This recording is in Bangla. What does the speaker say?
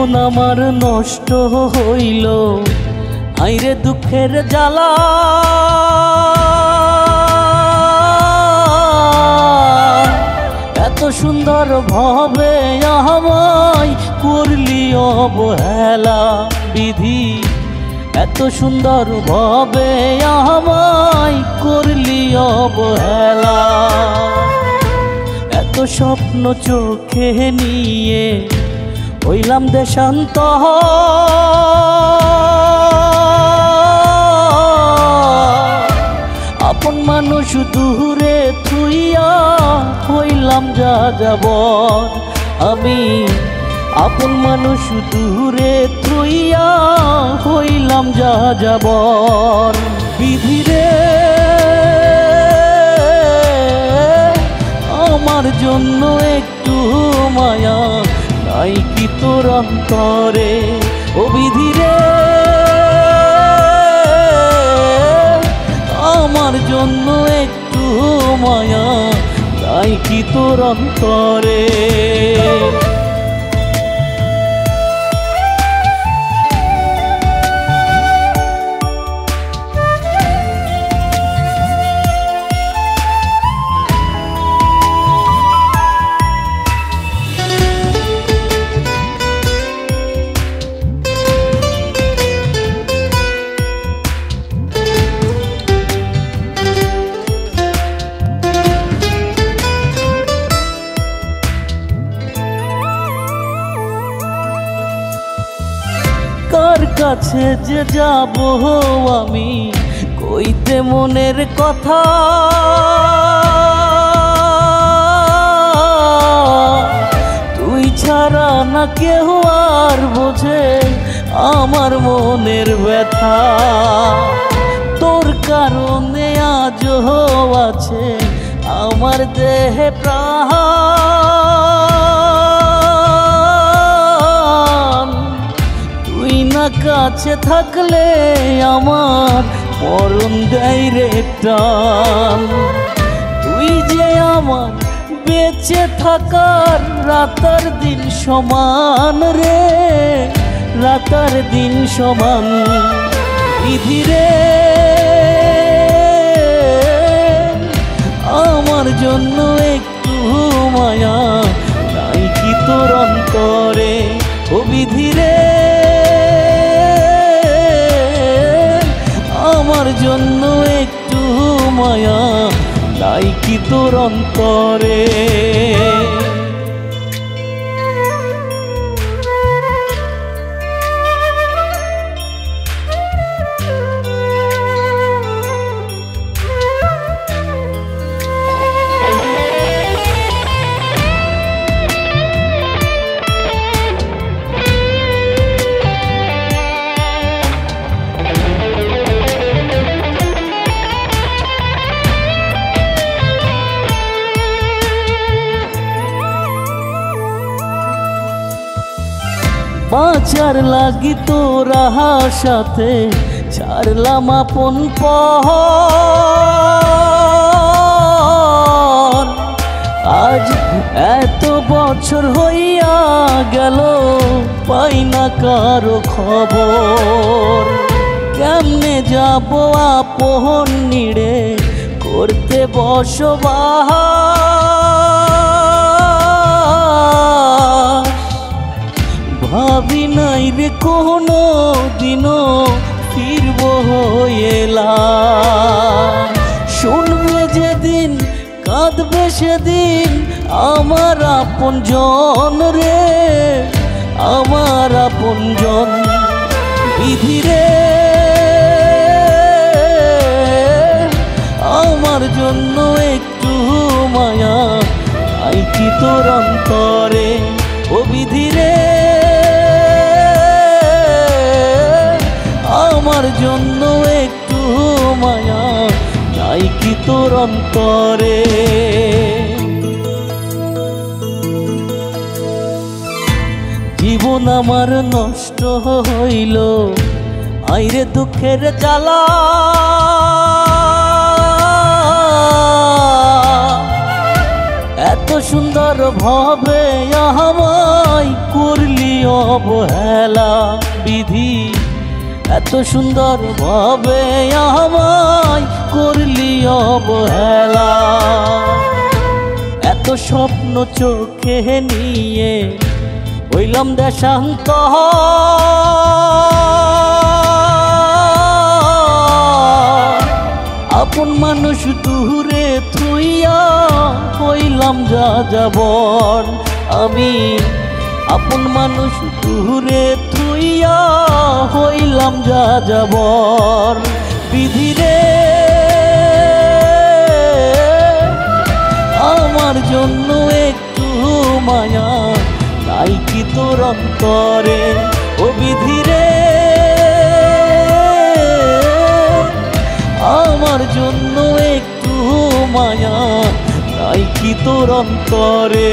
জীবন আমার নষ্ট হইল আইরে দুঃখের জ্বালা এত সুন্দর ভাবে আমায় করলি অবহেলা বিধি এত সুন্দর ভাবে আমায় করলি অবহেলা এত স্বপ্ন চোখে নিয়ে হইলাম দেশান্তর আপন মানুষ দূরে থুইয়া হইলাম যাযাবর আমি আপন মানুষ দূরে থুইয়া হইলাম যাযাবর বিধিরে আমার জন্য একটু মায়া নাই কি তোর অন্তরে ও বিধিরে আমার জন্য একটু মায়া নাই কি তোর অন্তরে কার কাছে যে যাব আমি কইতে মনের কথা তুই ছাড়া না কেউ আর বোঝে আমার মনের ব্যথা তোর কারণে আজও আছে আমার দেহে প্রাণ কাছে থাকলে আমার মরণ দেয় রে টান তুই যে আমার বেঁচে থাকার রাতার দিন সমান রে রাতার দিন সমান বিধিরে আমার জন্য একটু মায়া নাই কি তোর অন্তরে ও বিধিরে আমার জন্য একটু মায়া নাই কি তোর অন্তরে বাঁচার লাগি তোরা সাথে ছাড়লাম আপন পর আজ এত বছর হইয়া গেল পাই না কারো খবর কেমনে যাব আপন নিড়ে করতে বসবাস ভাবি নাই রে কোনো দিনও ফিরব হইলা শুনবে যেদিন কাঁদবে সেদিন আমার আপন জন রে আমার আপন জন বিধিরে আমার জন্য একটু মায়া নাই কি তোর অন্তরে ও বিধিরে আমার জন্য একটু মায়া নাই কি তোর অন্তরে জীবন আমার নষ্ট হইল আইরে দুঃখের জ্বালা এত সুন্দর ভাবে আমায় করলি অবহেলা বিধি, এত সুন্দর ভাবে আমায় করলি অবহেলা। এত স্বপ্ন চোখে নিয়ে হইলাম দেশান্তর, আপন মানুষ দূরে থুইয়া হইলাম যাযাবর। আমি আপন মানুষ দূরে থুইয়া হইলাম যাযাবর। বিধিরে আমার জন্য একটু মায়া নাই কি তোর অন্তরে? ও বিধিরে আমার জন্য একটু মায়া নাই কি তোর অন্তরে?